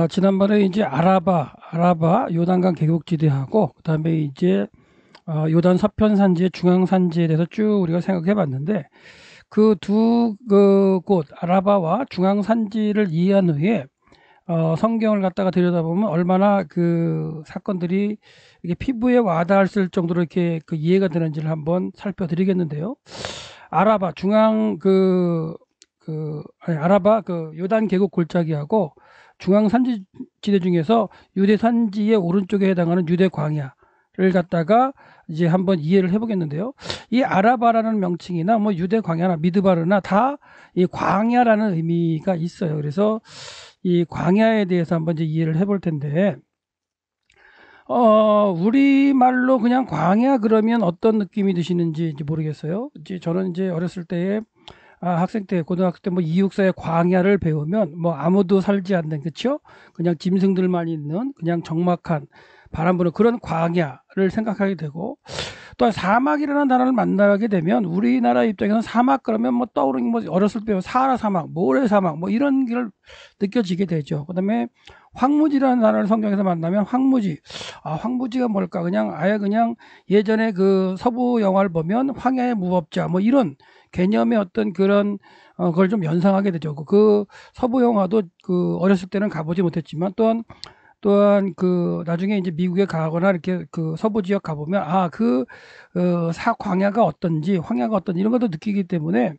지난번에 이제 아라바 요단강 계곡지대하고 그다음에 이제 요단 서편 산지의 중앙 산지에 대해서 쭉 우리가 생각해 봤는데 그 두 그 곳 아라바와 중앙 산지를 이해한 후에 성경을 갖다가 들여다보면 얼마나 그 사건들이 이게 피부에 와닿을 정도로 이렇게 그 이해가 되는지를 한번 살펴드리겠는데요. 아라바 중앙 아라바 그 요단 계곡 골짜기하고 중앙 산지 지대 중에서 유대 산지의 오른쪽에 해당하는 유대 광야를 갖다가 이제 한번 이해를 해보겠는데요. 이 아라바라는 명칭이나 뭐 유대 광야나 미드바르나 다 이 광야라는 의미가 있어요. 그래서 이 광야에 대해서 한번 이제 이해를 해볼 텐데, 우리말로 그냥 광야 그러면 어떤 느낌이 드시는지 이제 모르겠어요. 이제 저는 이제 어렸을 때에 학생 때, 고등학교 때 뭐 이육사의 광야를 배우면 뭐 아무도 살지 않는, 그쵸? 그냥 짐승들만 있는 그냥 적막한 바람 부는 그런 광야를 생각하게 되고, 또 사막이라는 단어를 만나게 되면 우리나라 입장에서는 사막 그러면 뭐 떠오르는 뭐 어렸을 때 사하라 사막, 모래 사막 뭐 이런 걸 느껴지게 되죠. 그다음에 황무지라는 단어를 성경에서 만나면 황무지, 황무지가 뭘까? 그냥 아예 그냥 예전에 그 서부 영화를 보면 황야의 무법자 뭐 이런 개념의 어떤 그런 걸 좀 연상하게 되죠. 그 서부 영화도 그 어렸을 때는 가보지 못했지만 또한 그 나중에 이제 미국에 가거나 이렇게 그 서부 지역 가보면 사광야가 어떤지 황야가 어떤지 이런 것도 느끼기 때문에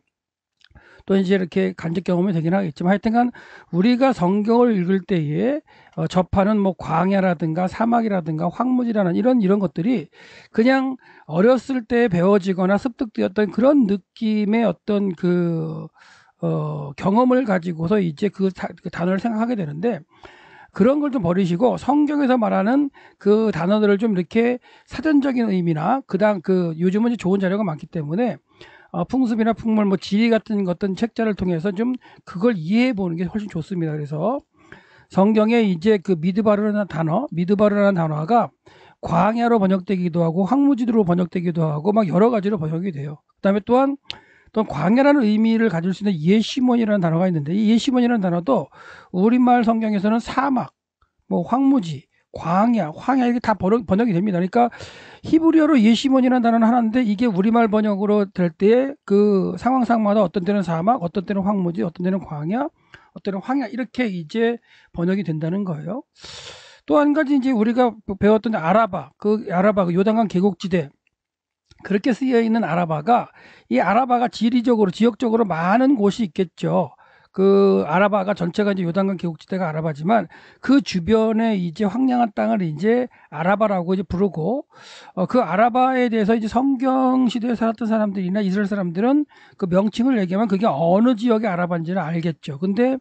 또 이제 이렇게 간접 경험이 되긴 하겠지만 하여튼간 우리가 성경을 읽을 때에 접하는 뭐 광야라든가 사막이라든가 황무지라는 이런 것들이 그냥 어렸을 때 배워지거나 습득되었던 그런 느낌의 어떤 경험을 가지고서 이제 그 단어를 생각하게 되는데, 그런 걸 좀 버리시고 성경에서 말하는 그 단어들을 좀 이렇게 사전적인 의미나 요즘은 이제 좋은 자료가 많기 때문에 풍습이나 풍물, 뭐 지리 같은 어떤 책자를 통해서 좀 그걸 이해해 보는 게 훨씬 좋습니다. 그래서 성경에 이제 그 미드바르라는 단어가 광야로 번역되기도 하고 황무지로 번역되기도 하고 막 여러 가지로 번역이 돼요. 그다음에 또 광야라는 의미를 가질 수 있는 예시몬이라는 단어가 있는데, 이 예시몬이라는 단어도 우리말 성경에서는 사막, 뭐 황무지, 황야 이게 다 번역이 됩니다. 그러니까 히브리어로 예시몬이라는 단어는 하나인데 이게 우리말 번역으로 될 때 그 상황상마다 어떤 때는 사막, 어떤 때는 황무지, 어떤 때는 광야, 어떤 때는 황야 이렇게 이제 번역이 된다는 거예요. 또 한 가지 이제 우리가 배웠던 아라바, 그 요단강 계곡지대, 그렇게 쓰여 있는 이 아라바가 지역적으로 많은 곳이 있겠죠. 그 아라바가 전체가 이제 요단강 계곡지대가 아라바지만 그 주변에 이제 황량한 땅을 이제 아라바라고 이제 부르고, 그 아라바에 대해서 이제 성경 시대에 살았던 사람들이나 이스라엘 사람들은 그 명칭을 얘기하면 그게 어느 지역의 아라바인지는 알겠죠. 근데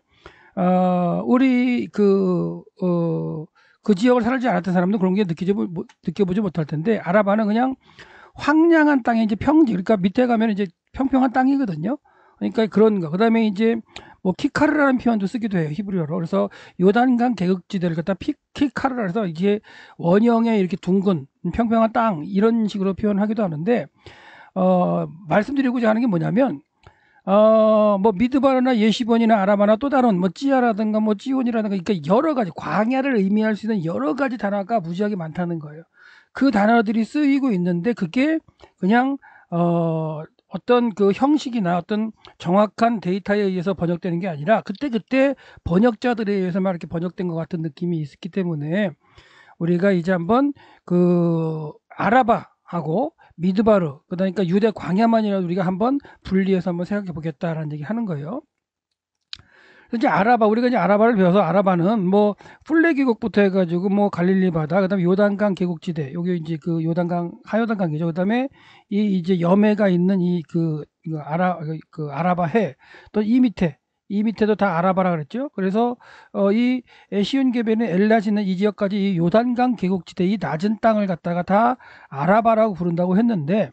우리 그 지역을 살지 않았던 사람도 그런 게 느껴보지 못할 텐데, 아라바는 그냥 황량한 땅에 이제 평지, 그러니까 밑에 가면 이제 평평한 땅이거든요. 그러니까 그런 거. 그다음에 이제 뭐 키카르라는 표현도 쓰기도 해요, 히브리어로. 그래서 요단강 계곡지대를 갖다 키카르라 해서 이게 원형의 이렇게 둥근 평평한 땅 이런 식으로 표현하기도 하는데, 말씀드리고자 하는 게 뭐냐면 뭐 미드바르나 예시본이나 아라바나 또 다른 뭐 찌아라든가 뭐 찌온이라든가, 그러니까 여러 가지 광야를 의미할 수 있는 여러 가지 단어가 무지하게 많다는 거예요. 그 단어들이 쓰이고 있는데 그게 그냥 어떤 그 형식이나 어떤 정확한 데이터에 의해서 번역되는 게 아니라 그때그때 번역자들에 의해서만 이렇게 번역된 것 같은 느낌이 있기 때문에 우리가 이제 한번 그 아라바하고 미드바르, 그러니까 유대 광야만이라도 우리가 한번 분리해서 한번 생각해 보겠다라는 얘기 하는 거예요. 이제 우리가 이제 아라바를 배워서, 아라바는 뭐 풀레 계곡부터 해가지고 뭐 갈릴리 바다, 그다음에 요단강 계곡지대, 여기 이제 그 하요단강이죠. 그다음에 이 이제 여매가 있는 그 아라바 해, 또 이 밑에도 다 아라바라 그랬죠. 그래서 이 에시온 계변의 엘라지 있는 이 지역까지 이 요단강 계곡지대, 이 낮은 땅을 갖다가 다 아라바라고 부른다고 했는데,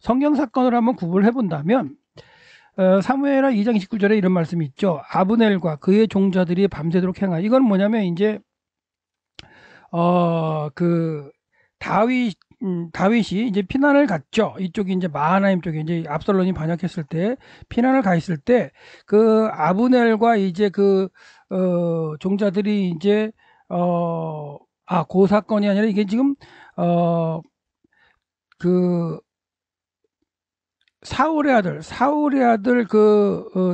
성경 사건을 한번 구분을 해본다면 사무엘하 2장 29절에 이런 말씀이 있죠. 아브넬과 그의 종자들이 밤새도록 행하. 이건 뭐냐면 이제 그 다윗이 다윗이 이제 피난을 갔죠. 이쪽이 이제 마하나임 쪽에 이제 압살롬이 반역했을 때 피난을 가 있을 때 그 아브넬과 이제 그 종자들이 이제 그 사건이 아니라 이게 지금 그 사울의 아들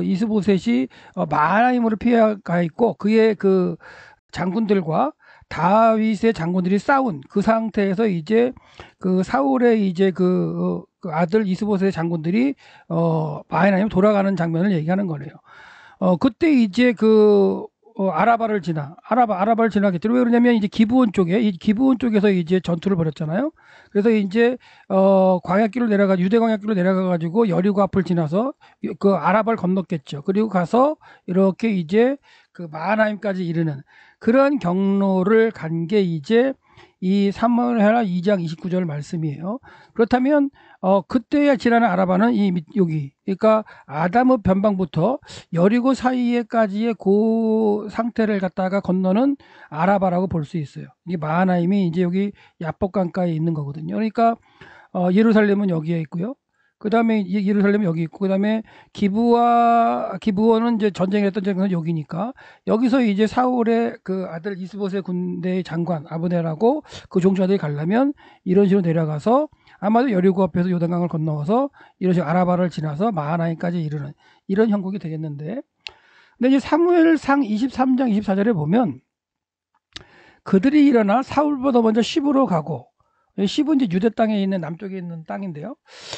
이스보셋이 마하나임으로 피해가 있고 그의 그 장군들과 다윗의 장군들이 싸운 그 상태에서 이제 그 사울의 이제 그 아들 이스보셋의 장군들이 마하나임 돌아가는 장면을 얘기하는 거네요. 그때 이제 아라바를 아라바를 지나겠죠. 왜 그러냐면 이제 이 기브온 쪽에서 이제 전투를 벌였잖아요. 그래서 이제 유대 광야길로 내려가 가지고 여리고 앞을 지나서 그 아라바를 건넜겠죠. 그리고 가서 이렇게 이제 그 마하나임까지 이르는 그런 경로를 간 게 이제 이 사무엘하 2장 29절 말씀이에요. 그렇다면 그때에 지나는 아라바는 여기 그러니까 아담의 변방부터 여리고 사이에까지의 그 상태를 갖다가 건너는 아라바라고 볼 수 있어요. 이게 마하나임이 이제 여기 야복강가에 있는 거거든요. 그러니까 예루살렘은 여기에 있고요. 그 다음에 예루살렘은 여기 있고, 그 다음에 기브온은 이제 전쟁을 했던 장소는 여기니까, 여기서 이제 사울의 그 아들 이스보셋 군대의 장관, 아브넬하고 그 종자들이 가려면 이런 식으로 내려가서 아마도 여리고 앞에서 요단강을 건너서 이런 식으로 아라바를 지나서 마하나임까지 이르는 이런 형국이 되겠는데, 근데 이제 사무엘상 23장 24절에 보면 그들이 일어나 사울보다 먼저 시브로 가고, 시브는 이제 유대 땅에 있는 남쪽에 있는 땅인데요.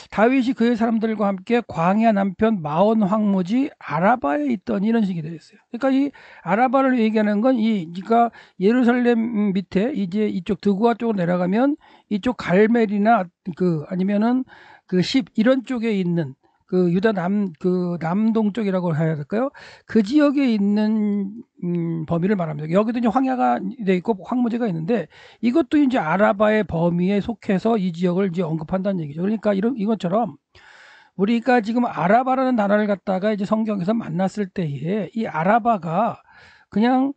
다윗이 그의 사람들과 함께 광야 남편 마온 황무지 아라바에 있던 이런 식이 되어 있어요. 그러니까 이 아라바를 얘기하는 건 그러니까 예루살렘 밑에 이제 이쪽 드구아 쪽으로 내려가면 이쪽 갈멜이나 아니면은 이런 쪽에 있는 유다 남동 쪽이라고 해야 될까요? 그 지역에 있는 범위를 말합니다. 여기도 이제 황야가 돼 있고 황무지가 있는데 이것도 이제 아라바의 범위에 속해서 이 지역을 이제 언급한다는 얘기죠. 그러니까 이것처럼 우리가 지금 아라바라는 단어를 갖다가 이제 성경에서 만났을 때에 이 아라바가 그냥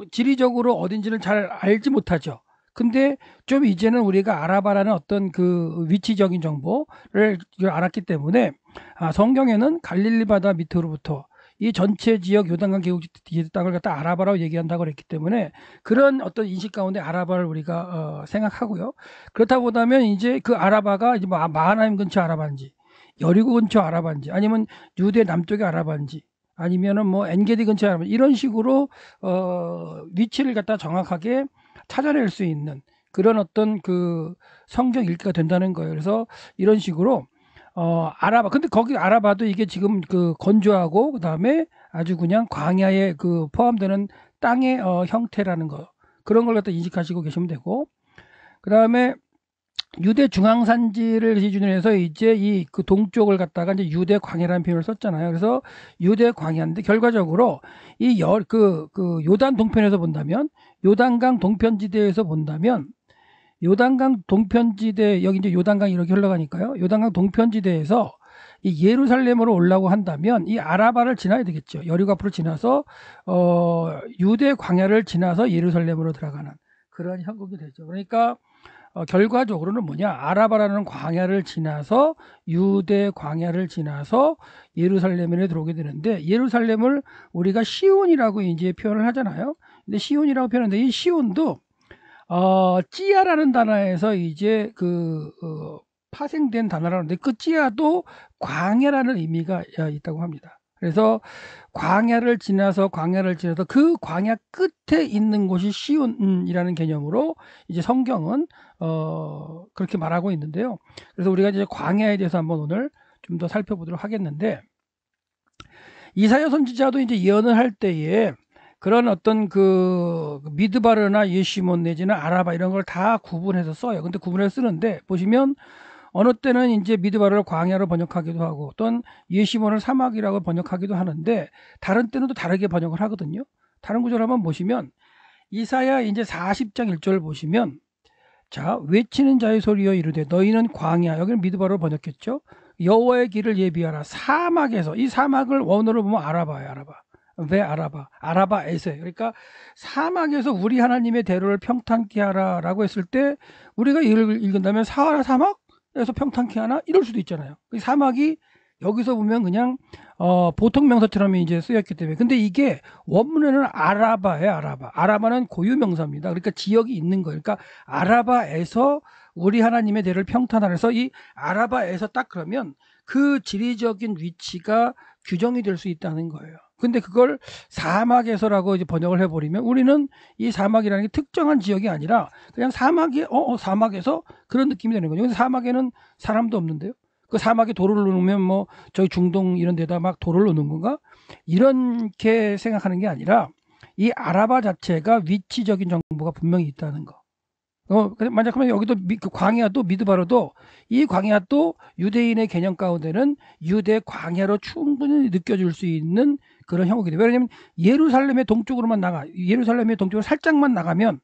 지리적으로 어딘지를 잘 알지 못하죠. 근데 좀 이제는 우리가 아라바라는 어떤 그 위치적인 정보를 알았기 때문에 성경에는 갈릴리 바다 밑으로부터 이 전체 지역 요단강 계곡 땅을 갖다 아라바라고 얘기한다고 그랬기 때문에 그런 어떤 인식 가운데 아라바를 우리가 생각하고요. 그렇다 보다면 이제 그 아라바가 이제 마하나임 근처 아라바인지 여리고 근처 아라바인지 아니면 유대 남쪽의 아라바인지 아니면은 뭐 엔게디 근처 아라바 이런 식으로 위치를 갖다 정확하게 찾아낼 수 있는 그런 어떤 그 성경 읽기가 된다는 거예요. 그래서 이런 식으로 아라바 근데 거기 아라바도 이게 지금 건조하고 그다음에 아주 그냥 광야에 포함되는 땅의 형태라는 거 그런 걸 갖다 인식하시고 계시면 되고 그다음에 유대 중앙산지를 기준으로 해서 이제 그 동쪽을 갖다가 이제 유대 광야라는 표현을 썼잖아요. 그래서 유대 광야인데 결과적으로 요단 동편에서 본다면 요단강 동편지대에서 본다면 요단강 동편지대 여기 이제 요단강이 이렇게 흘러가니까요. 요단강 동편지대에서 이 예루살렘으로 올라고 한다면 이 아라바를 지나야 되겠죠. 여리고 앞으로 지나서 유대 광야를 지나서 예루살렘으로 들어가는 그런 형국이 되죠. 그러니까 결과적으로는 뭐냐 아라바라는 광야를 지나서 유대 광야를 지나서 예루살렘에 들어오게 되는데 예루살렘을 우리가 시온이라고 이제 표현을 하잖아요. 근데 시온이라고 표현하는데 이 시온도 찌아라는 단어에서 이제 파생된 단어라는데 그 찌아도 광야라는 의미가 있다고 합니다. 그래서 광야를 지나서 그 광야 끝에 있는 곳이 시온이라는 개념으로 이제 성경은 그렇게 말하고 있는데요. 그래서 우리가 이제 광야에 대해서 한번 오늘 좀 더 살펴보도록 하겠는데 이사야 선지자도 이제 예언을 할 때에 그런 어떤 미드바르나 예시몬 내지는 아라바 이런 걸 다 구분해서 써요. 근데 구분해서 쓰는데 보시면 어느 때는 이제 미드바를 광야로 번역하기도 하고 또는 예시몬을 사막이라고 번역하기도 하는데 다른 때는 또 다르게 번역을 하거든요. 다른 구절을 한번 보시면 이사야 이제 40장 1절을 보시면 자 외치는 자의 소리여 이르되 너희는 광야 여기는 미드바로 번역했죠. 여호와의 길을 예비하라 사막에서 이 사막을 원어로 보면 아라바예요. 아라바. 왜 아라바? 아라바에서요. 그러니까 사막에서 우리 하나님의 대로를 평탄케 하라라고 했을 때 우리가 이걸 읽는다면 사하라 사막에서 평탄케 하나 이럴 수도 있잖아요. 이 사막이 여기서 보면 그냥 보통 명사처럼 이제 쓰였기 때문에 근데 이게 원문에는 아라바예요. 아라바. 아라바는 고유 명사입니다. 그러니까 지역이 있는 거예요. 그러니까 아라바에서 우리 하나님의 대로를 평탄하라 해서 이 아라바에서 딱 그러면 그 지리적인 위치가 규정이 될 수 있다는 거예요. 근데 그걸 사막에서라고 이제 번역을 해버리면 우리는 이 사막이라는 게 특정한 지역이 아니라 그냥 사막이 사막에서 그런 느낌이 되는 거죠. 근데 사막에는 사람도 없는데요. 그 사막에 도로를 놓으면 뭐 저희 중동 이런 데다 막 도로를 놓는 건가? 이렇게 생각하는 게 아니라 이 아라바 자체가 위치적인 정보가 분명히 있다는 거. 만약 하면 여기도 그 광야도 미드바로도 이 광야도 유대인의 개념 가운데는 유대 광야로 충분히 느껴질 수 있는 그런 형국이 돼요. 왜냐하면 예루살렘의 동쪽으로만 예루살렘의 동쪽으로 살짝만 나가면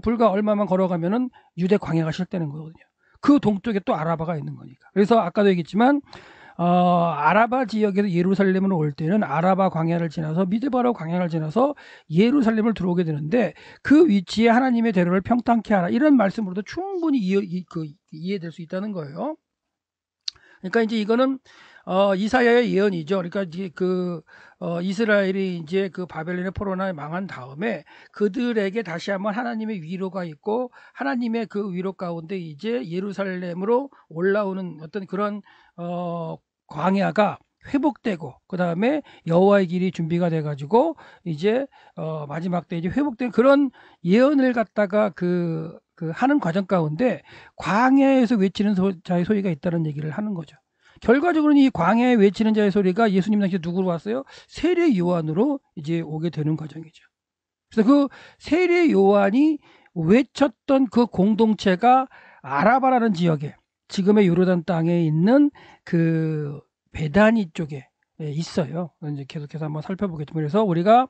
불과 얼마만 걸어가면은 유대 광야가 시작되는 거거든요. 그 동쪽에 또 아라바가 있는 거니까. 그래서 아까도 얘기했지만 아라바 지역에서 예루살렘으로 올 때는 아라바 광야를 지나서 미드바로 광야를 지나서 예루살렘을 들어오게 되는데 그 위치에 하나님의 대로를 평탄케 하라 이런 말씀으로도 충분히 이해될 수 있다는 거예요. 그러니까 이제 이거는 이사야의 예언이죠. 그러니까 이제 이스라엘이 이제 그 바벨론의 포로나에 망한 다음에 그들에게 다시 한번 하나님의 위로가 있고 하나님의 그 위로 가운데 이제 예루살렘으로 올라오는 어떤 그런 광야가 회복되고 그 다음에 여호와의 길이 준비가 돼가지고 이제 마지막 때 이제 회복된 그런 예언을 갖다가 하는 과정 가운데 광야에서 외치는 자의 소리가 있다는 얘기를 하는 거죠. 결과적으로는 이 광야에 외치는 자의 소리가 예수님 당시에 누구로 왔어요? 세례 요한으로 이제 오게 되는 과정이죠. 그래서 그 세례 요한이 외쳤던 그 공동체가 아라바라는 지역에 지금의 요르단 땅에 있는 그 베다니 쪽에 있어요. 이제 계속해서 한번 살펴보겠지만 그래서 우리가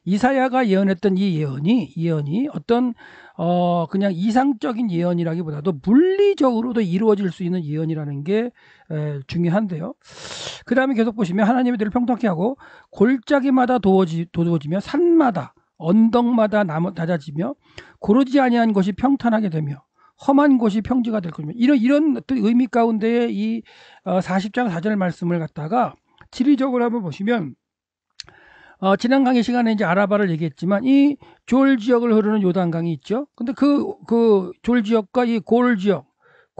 이사야가 예언했던 이 예언이 어떤 그냥 이상적인 예언이라기보다도 물리적으로도 이루어질 수 있는 예언이라는 게 중요한데요. 그 다음에 계속 보시면 하나님의 대를 평탄케 하고 골짜기마다 도두어지며 산마다 언덕마다 낮아지며 고르지 아니한 것이 평탄하게 되며 험한 곳이 평지가 될 것이며 이런 어떤 의미 가운데에 이 40장 4절 말씀을 갖다가 지리적으로 한번 보시면 지난 강의 시간에 이제 아라바를 얘기했지만 이 졸 지역을 흐르는 요단강이 있죠. 근데 그 졸 지역과 이 골 지역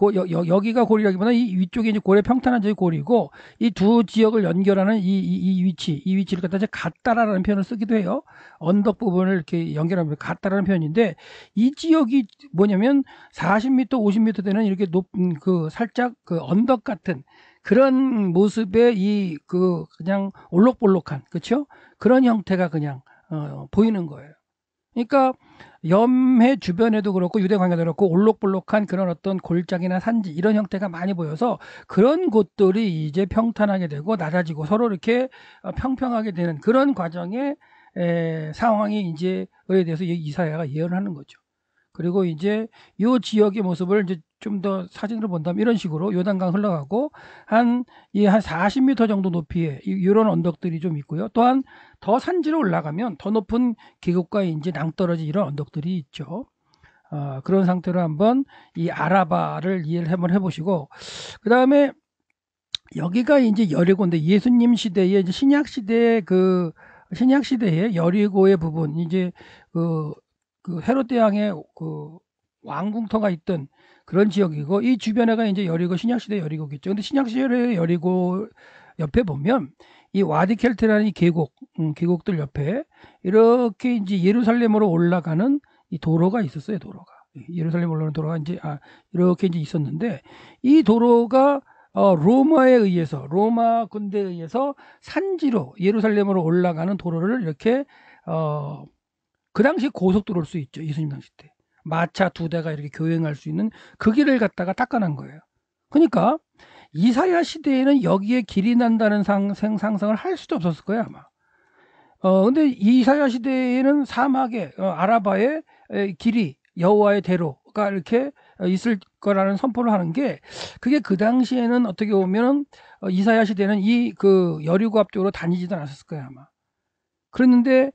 여기가 골이라기보다 이 위쪽에 이제 골의 평탄한 지역이 골이고 이 두 지역을 연결하는 이 위치를 갖다 이제 같다라는 표현을 쓰기도 해요. 언덕 부분을 이렇게 연결하면 같다라는 표현인데 이 지역이 뭐냐면 40m, 50m 되는 이렇게 높은 살짝 언덕 같은 그런 모습의 그냥 올록볼록한 그렇죠? 그런 형태가 그냥 보이는 거예요. 그러니까 염해 주변에도 그렇고 유대 광야도 그렇고 올록볼록한 그런 어떤 골짜기나 산지 이런 형태가 많이 보여서 그런 곳들이 이제 평탄하게 되고 낮아지고 서로 이렇게 평평하게 되는 그런 과정의 상황이 이제에 대해서 이사야가 예언하는 거죠. 그리고 이제 이 지역의 모습을 이제 좀 더 사진으로 본다면 이런 식으로 요단강 흘러가고 한 40m 정도 높이의 이런 언덕들이 좀 있고요. 또한 더 산지로 올라가면 더 높은 계곡과 이제 낭떠러지 이런 언덕들이 있죠. 그런 상태로 한번 이 아라바를 이해를 한번 해보시고 그 다음에 여기가 이제 여리고인데 예수님 시대에 이제 신약 시대의 신약 시대의 여리고의 부분 이제 그 헤롯 왕의 왕궁터가 있던 그런 지역이고 이 주변에가 이제 여리고 신약시대 여리고겠죠. 근데 신약시대 여리고 옆에 보면 이 와디켈트라는 이 계곡들 옆에 이렇게 이제 예루살렘으로 올라가는 이 도로가 있었어요. 도로가 예루살렘 올라가는 도로가 이렇게 이제 있었는데 이 도로가 로마 군대에 의해서 산지로 예루살렘으로 올라가는 도로를 이렇게 그 당시 고속도로일 수 있죠. 예수님 당시 때. 마차 2대가 이렇게 교행할 수 있는 그 길을 갖다가 닦아난 거예요. 그러니까 이사야 시대에는 여기에 길이 난다는 상상을 할 수도 없었을 거예요, 아마. 근데 이사야 시대에는 사막에 아라바의 길이 여호와의 대로가 이렇게 있을 거라는 선포를 하는 게 그게 그 당시에는 어떻게 보면 이사야 시대는 여리고 앞쪽으로 다니지도 않았을 거예요, 아마. 그랬는데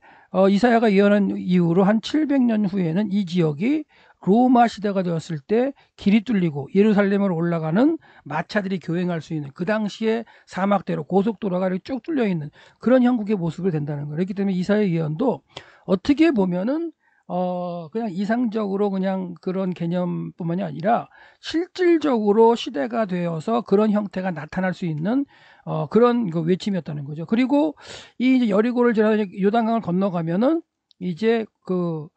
이사야가 예언한 이후로 한 700년 후에는 이 지역이 로마 시대가 되었을 때 길이 뚫리고 예루살렘으로 올라가는 마차들이 교행할 수 있는, 그 당시에 사막대로 고속도로가 이렇게 쭉 뚫려 있는 그런 형국의 모습이 된다는 거예요. 그렇기 때문에 이사야 예언도 어떻게 보면은 그냥 이상적으로 그냥 그런 개념뿐만이 아니라 실질적으로 시대가 되어서 그런 형태가 나타날 수 있는 그런 그 외침이었다는 거죠. 그리고 이 이제 여리고를 지나서 요단강을 건너가면은 이제 그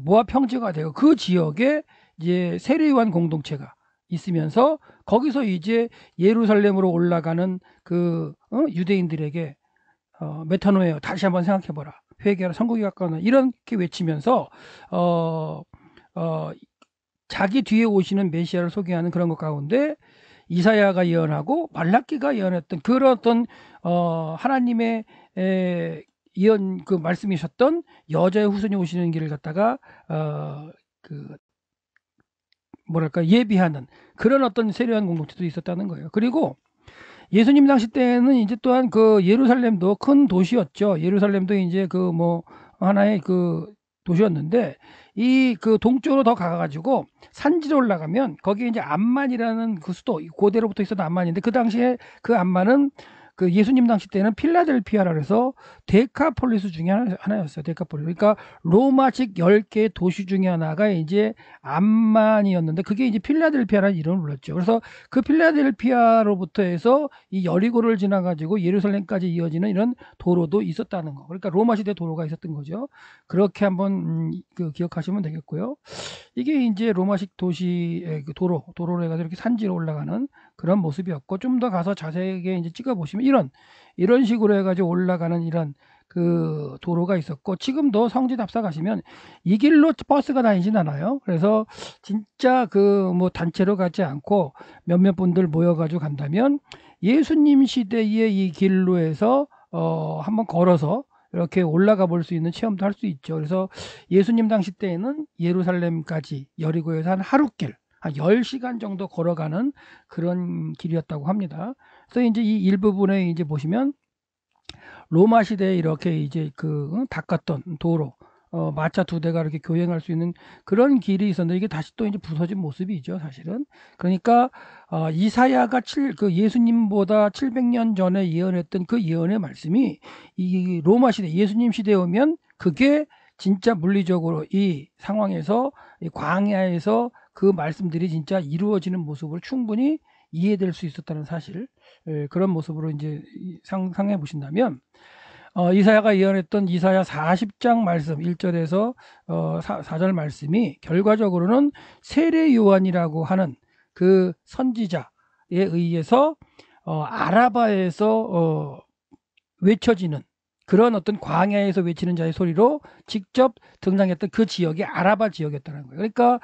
모압 평지가 되고 그 지역에 이제 세례요한 공동체가 있으면서 거기서 이제 예루살렘으로 올라가는 그 유대인들에게 메타노에어 다시 한번 생각해보라, 회개하라, 천국이 가까우나, 이렇게 외치면서 어, 어, 자기 뒤에 오시는 메시아를 소개하는 그런 것 가운데 이사야가 예언하고 말라기가 예언했던 그런 어떤 하나님의 예언 그 말씀이셨던 여자의 후손이 오시는 길을 갖다가 그 뭐랄까 예비하는 그런 어떤 세례한 공동체도 있었다는 거예요. 그리고 예수님 당시 때는 이제 또한 그 예루살렘도 큰 도시였죠. 예루살렘도 이제 그 뭐 하나의 그 도시였는데 이 그 동쪽으로 더 가가지고 산지로 올라가면 거기에 이제 암만이라는 그 수도, 고대로부터 있었던 암만인데 그 당시에 그 암만은 그 예수님 당시 때는 필라델피아라 그래서 데카폴리스 중에 하나였어요. 데카폴리스. 그러니까 로마식 10개의 도시 중에 하나가 이제 암만이었는데 그게 이제 필라델피아라는 이름을 불렀죠. 그래서 그 필라델피아로부터 해서 이 여리고를 지나가지고 예루살렘까지 이어지는 이런 도로도 있었다는 거. 그러니까 로마 시대 도로가 있었던 거죠. 그렇게 한번 그 기억하시면 되겠고요. 이게 이제 로마식 도시의 그 도로로 해가지고 이렇게 산지로 올라가는 그런 모습이었고, 좀 더 가서 자세하게 이제 찍어 보시면 이런 식으로 해가지고 올라가는 이런 그 도로가 있었고, 지금도 성지 답사 가시면 이 길로 버스가 다니진 않아요. 그래서 진짜 그 뭐 단체로 가지 않고 몇몇 분들 모여가지고 간다면 예수님 시대의 이 길로 해서 한번 걸어서 이렇게 올라가 볼 수 있는 체험도 할 수 있죠. 그래서 예수님 당시 때에는 예루살렘까지 여리고에서 한 하루길, 한 10시간 정도 걸어가는 그런 길이었다고 합니다. 그래서 이제 이 일부분에 이제 보시면 로마 시대에 이렇게 이제 그 닦았던 도로, 마차 2대가 이렇게 교행할 수 있는 그런 길이 있었는데 이게 다시 또 이제 부서진 모습이죠, 사실은. 그러니까 이사야가 그 예수님보다 700년 전에 예언했던 그 예언의 말씀이 이 로마 시대, 예수님 시대에 오면 그게 진짜 물리적으로 이 상황에서 이 광야에서 그 말씀들이 진짜 이루어지는 모습을 충분히 이해될 수 있었다는 사실, 그런 모습으로 이제 상상해 보신다면 이사야가 예언했던 이사야 40장 말씀 1절에서 4절 말씀이 결과적으로는 세례 요한이라고 하는 그 선지자에 의해서 아라바에서 외쳐지는 그런 어떤 광야에서 외치는 자의 소리로 직접 등장했던 그 지역이 아라바 지역이었다는 거예요. 그러니까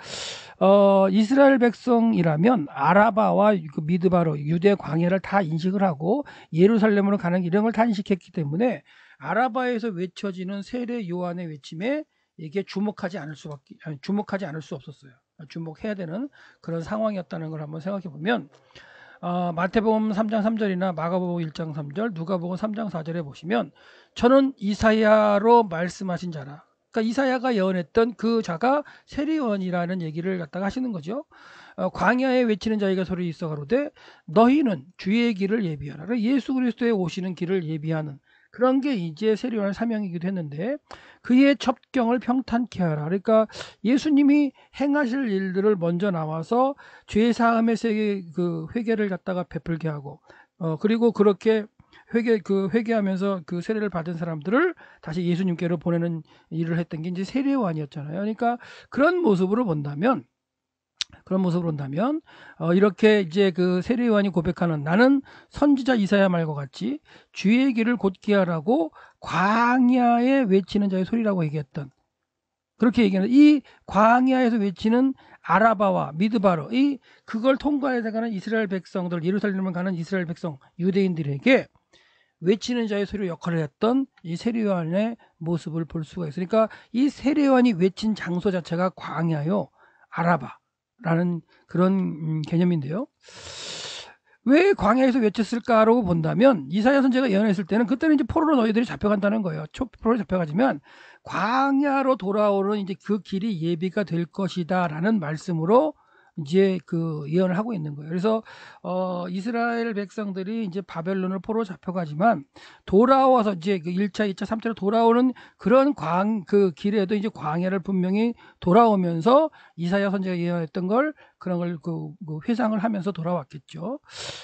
이스라엘 백성이라면 아라바와 그 미드바로 유대 광야를 다 인식을 하고 예루살렘으로 가는 이런 걸 다 인식했기 때문에 아라바에서 외쳐지는 세례 요한의 외침에 이게 주목하지 않을 수 없었어요. 주목해야 되는 그런 상황이었다는 걸 한번 생각해 보면 마태복음 3장 3절이나 마가복음 1장 3절, 누가복음 3장 4절에 보시면 저는 이사야로 말씀하신 자라. 그러니까 이사야가 예언했던 그 자가 세례요한이라는 얘기를 갖다가 하시는 거죠. 광야에 외치는 자에게 소리 있어 가로되 너희는 주의 길을 예비하라. 예수 그리스도의 오시는 길을 예비하는 그런 게 이제 세례요한의 사명이기도 했는데 그의 첩경을 평탄케 하라. 그러니까 예수님이 행하실 일들을 먼저 나와서 죄 사함의 세계 그 회개를 갖다가 베풀게 하고 그리고 그렇게 회개하면서 그 세례를 받은 사람들을 다시 예수님께로 보내는 일을 했던 게 이제 세례요한이었잖아요. 그러니까 그런 모습으로 본다면 이렇게 이제 그 세례요한이 고백하는 나는 선지자 이사야 말과 같이 주의 길을 곧게 하라고 광야에 외치는 자의 소리라고 얘기했던, 그렇게 얘기하는 이 광야에서 외치는 아라바와 미드바로 이 그걸 통과해 가는 이스라엘 백성들, 예루살렘을 가는 이스라엘 백성 유대인들에게 외치는 자의 소리로 역할을 했던 이 세례요한의 모습을 볼 수가 있어요. 그러니까 이 세례요한이 외친 장소 자체가 광야요 아라바라는 그런 개념인데요. 왜 광야에서 외쳤을까라고 본다면 이사야 선지자가 예언했을 때는 그때는 이제 포로로 너희들이 잡혀간다는 거예요. 포로로 잡혀가지만 광야로 돌아오는 이제 그 길이 예비가 될 것이다라는 말씀으로 이제 그 예언을 하고 있는 거예요. 그래서 이스라엘 백성들이 이제 바벨론을 포로로 잡혀가지만 돌아와서 이제 그 1차, 2차, 3차로 돌아오는 그런 그 길에도 이제 광야를 분명히 돌아오면서 이사야 선지자가 예언했던 걸 그런 걸 그 회상을 하면서 돌아왔겠죠.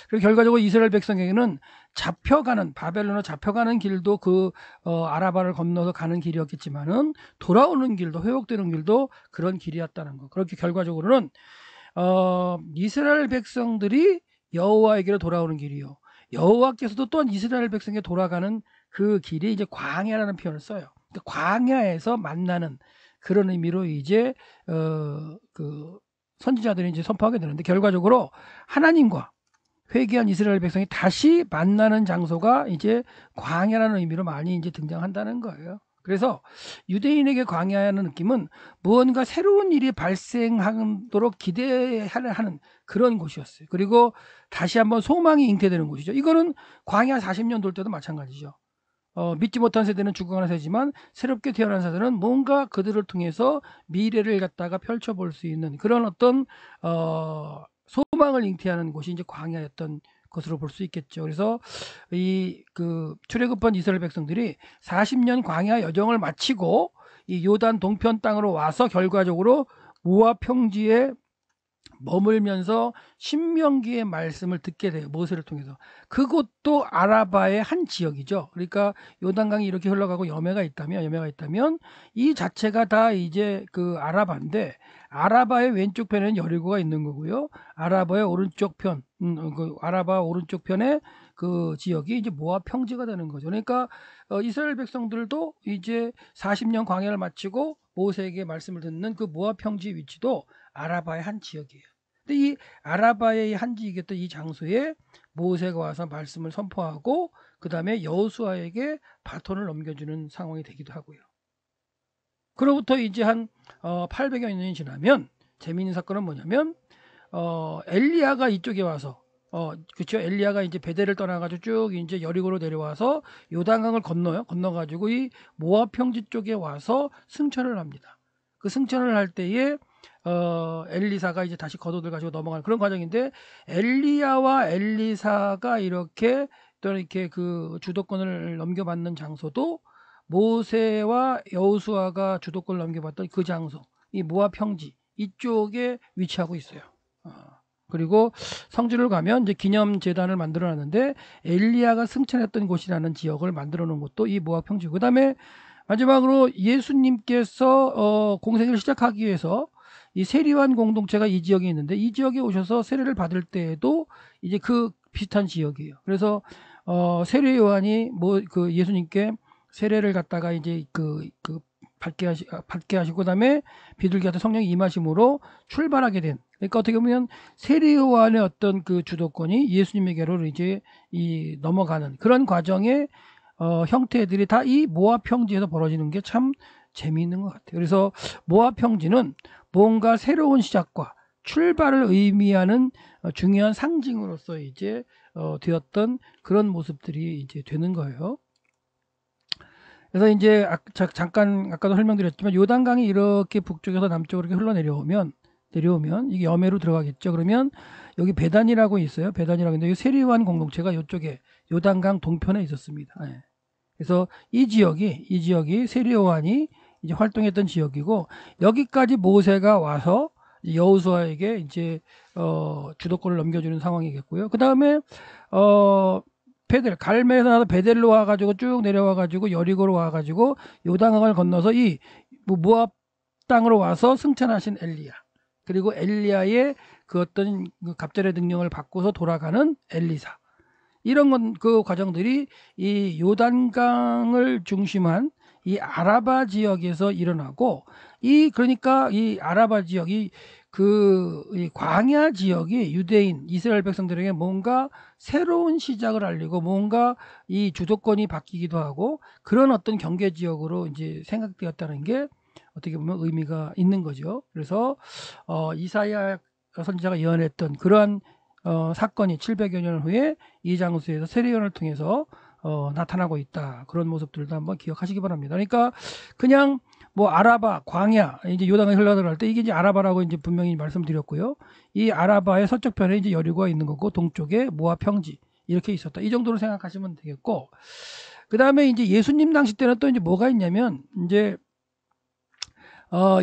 그리고 결과적으로 이스라엘 백성에게는 잡혀가는 바벨론으로 잡혀가는 길도 그 아라바를 건너서 가는 길이었겠지만은 돌아오는 길도 회복되는 길도 그런 길이었다는 거. 그렇게 결과적으로는 이스라엘 백성들이 여호와에게로 돌아오는 길이요. 여호와께서도 또한 이스라엘 백성에게 돌아가는 그 길이 이제 광야라는 표현을 써요. 그러니까 광야에서 만나는 그런 의미로 이제 그 선지자들이 이제 선포하게 되는데 결과적으로 하나님과 회개한 이스라엘 백성이 다시 만나는 장소가 이제 광야라는 의미로 많이 이제 등장한다는 거예요. 그래서 유대인에게 광야라는 느낌은 무언가 새로운 일이 발생하도록 기대하는 그런 곳이었어요. 그리고 다시 한번 소망이 잉태되는 곳이죠. 이거는 광야 40년 돌 때도 마찬가지죠. 믿지 못한 세대는 죽어가는 세지만 새롭게 태어난 세대는 뭔가 그들을 통해서 미래를 갖다가 펼쳐볼 수 있는 그런 어떤 소망을 잉태하는 곳이 이제 광야였던 것으로 볼 수 있겠죠. 그래서 이 그 출애굽한 이스라엘 백성들이 40년 광야 여정을 마치고 이 요단 동편 땅으로 와서 결과적으로 모압 평지에 머물면서 신명기의 말씀을 듣게 돼요. 모세를 통해서. 그것도 아라바의 한 지역이죠. 그러니까 요단강이 이렇게 흘러가고 여매가 있다면 이 자체가 다 이제 그 아라바인데 아라바의 왼쪽 편에는 여리고가 있는 거고요. 아라바의 오른쪽 편, 그 아라바 오른쪽 편에 그 지역이 이제 모압 평지가 되는 거죠. 그러니까 이스라엘 백성들도 이제 40년 광야를 마치고 모세에게 말씀을 듣는 그 모압 평지 위치도 아라바의 한 지역이에요. 근데 이 아라바의 한 지역이었던 이 장소에 모세가 와서 말씀을 선포하고 그 다음에 여호수아에게 바톤을 넘겨주는 상황이 되기도 하고요. 그로부터 이제 한 800여 년이 지나면 재미있는 사건은 뭐냐면 엘리야가 이쪽에 와서 그렇죠. 엘리야가 이제 베델을 떠나가지고 쭉 이제 여리고로 내려와서 요단강을 건너가지고 이 모압 평지 쪽에 와서 승천을 합니다. 그 승천을 할 때에 엘리사가 이제 다시 겉옷을 가지고 넘어가는 그런 과정인데 엘리야와 엘리사가 이렇게 또 이렇게 그 주도권을 넘겨받는 장소도 모세와 여호수아가 주도권을 넘겨받던 그 장소, 이 모압 평지 이쪽에 위치하고 있어요. 그리고 성지를 가면 이제 기념 재단을 만들어 놨는데 엘리야가 승천했던 곳이라는 지역을 만들어 놓은 곳도 이 모압 평지고 그다음에 마지막으로 예수님께서 공생을 시작하기 위해서 이 세리완 공동체가 이 지역에 있는데 이 지역에 오셔서 세례를 받을 때에도 이제 그 비슷한 지역이에요. 그래서 세례 요한이 뭐 그 예수님께 세례를 갖다가 이제 받게 하시고 그다음에 비둘기 같은 성령이 임하심으로 출발하게 된. 그러니까 어떻게 보면 세례 요한의 어떤 그 주도권이 예수님에게로 이제 넘어가는 그런 과정의 형태들이 다 이 모압 평지에서 벌어지는 게 참 재미있는 것 같아요. 그래서 모압 평지는 뭔가 새로운 시작과 출발을 의미하는 중요한 상징으로서 이제 되었던 그런 모습들이 이제 되는 거예요. 그래서 이제 잠깐 아까도 설명드렸지만 요단강이 이렇게 북쪽에서 남쪽으로 이렇게 흘러내려오면 이게 여매로 들어가겠죠. 그러면 여기 베단이라고 있어요. 베단이라고 있는데 이 세리완 공동체가 이쪽에 요단강 동편에 있었습니다. 네. 그래서 이 지역이 세리요한이 이제 활동했던 지역이고 여기까지 모세가 와서 여호수아에게 이제 주도권을 넘겨주는 상황이겠고요. 그 다음에 갈멜에서 나서 베델로 와가지고 쭉 내려와가지고 여리고로 와가지고 요단강을 건너서 이 모압 땅으로 와서 승천하신 엘리야. 그리고 엘리야의 그 어떤 갑절의 능력을 받고서 돌아가는 엘리사. 이런 그 과정들이 이 요단강을 중심한 이 아라바 지역에서 일어나고 그러니까 이 아라바 지역이 이 광야 지역이 유대인 이스라엘 백성들에게 뭔가 새로운 시작을 알리고 뭔가 이 주도권이 바뀌기도 하고 그런 어떤 경계 지역으로 이제 생각되었다는 게 어떻게 보면 의미가 있는 거죠. 그래서 이사야 선지자가 예언했던 그러한 사건이 700여 년 후에 이 장소에서 세례요한을 통해서 나타나고 있다. 그런 모습들도 한번 기억하시기 바랍니다. 그러니까 그냥 뭐 아라바, 광야, 이제 요단강이 흘러들어갈 때 이게 이제 아라바라고 이제 분명히 말씀드렸고요. 이 아라바의 서쪽편에 이제 여리고가 있는 거고 동쪽에 모압 평지 이렇게 있었다. 이 정도로 생각하시면 되겠고, 그 다음에 이제 예수님 당시 때는 또 이제 뭐가 있냐면 이제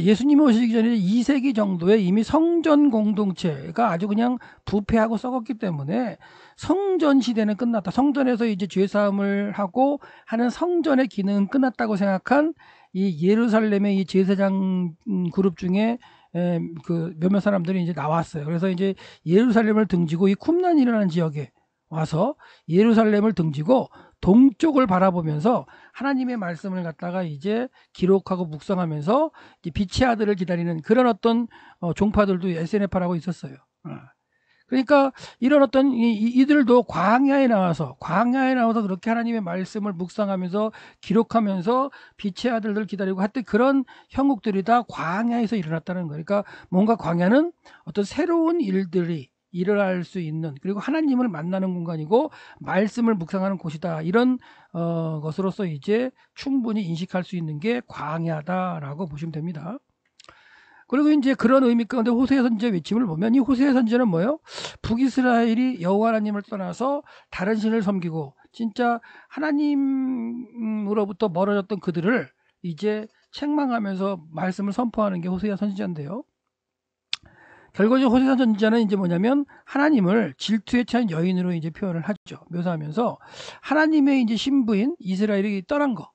예수님이 오시기 전에 2세기 정도에 이미 성전 공동체가 아주 그냥 부패하고 썩었기 때문에 성전 시대는 끝났다. 성전에서 이제 죄사함을 하고 하는 성전의 기능은 끝났다고 생각한 이 예루살렘의 이 제사장 그룹 중에 그 몇몇 사람들이 이제 나왔어요. 그래서 이제 예루살렘을 등지고 이 쿰란이라는 지역에 와서 예루살렘을 등지고 동쪽을 바라보면서 하나님의 말씀을 갖다가 이제 기록하고 묵상하면서 이제 빛의 아들을 기다리는 그런 어떤 종파들도 SNF라고 있었어요. 그러니까 이런 어떤 이들도 광야에 나와서 그렇게 하나님의 말씀을 묵상하면서 기록하면서 빛의 아들들 기다리고 하여튼 그런 형국들이 다 광야에서 일어났다는 거예요. 그러니까 뭔가 광야는 어떤 새로운 일들이 일어날 수 있는, 그리고 하나님을 만나는 공간이고 말씀을 묵상하는 곳이다. 이런 것으로서 이제 충분히 인식할 수 있는 게 광야다라고 보시면 됩니다. 그리고 이제 그런 의미 가운데 호세아 선지자의 외침을 보면 이 호세아 선지자는 뭐예요? 북이스라엘이 여호와 하나님을 떠나서 다른 신을 섬기고 진짜 하나님으로부터 멀어졌던 그들을 이제 책망하면서 말씀을 선포하는 게 호세아 선지자인데요. 결과적으로 호세아 선지자는 이제 뭐냐면 하나님을 질투에 찬 여인으로 이제 표현을 하죠. 묘사하면서 하나님의 이제 신부인 이스라엘이 떠난 거,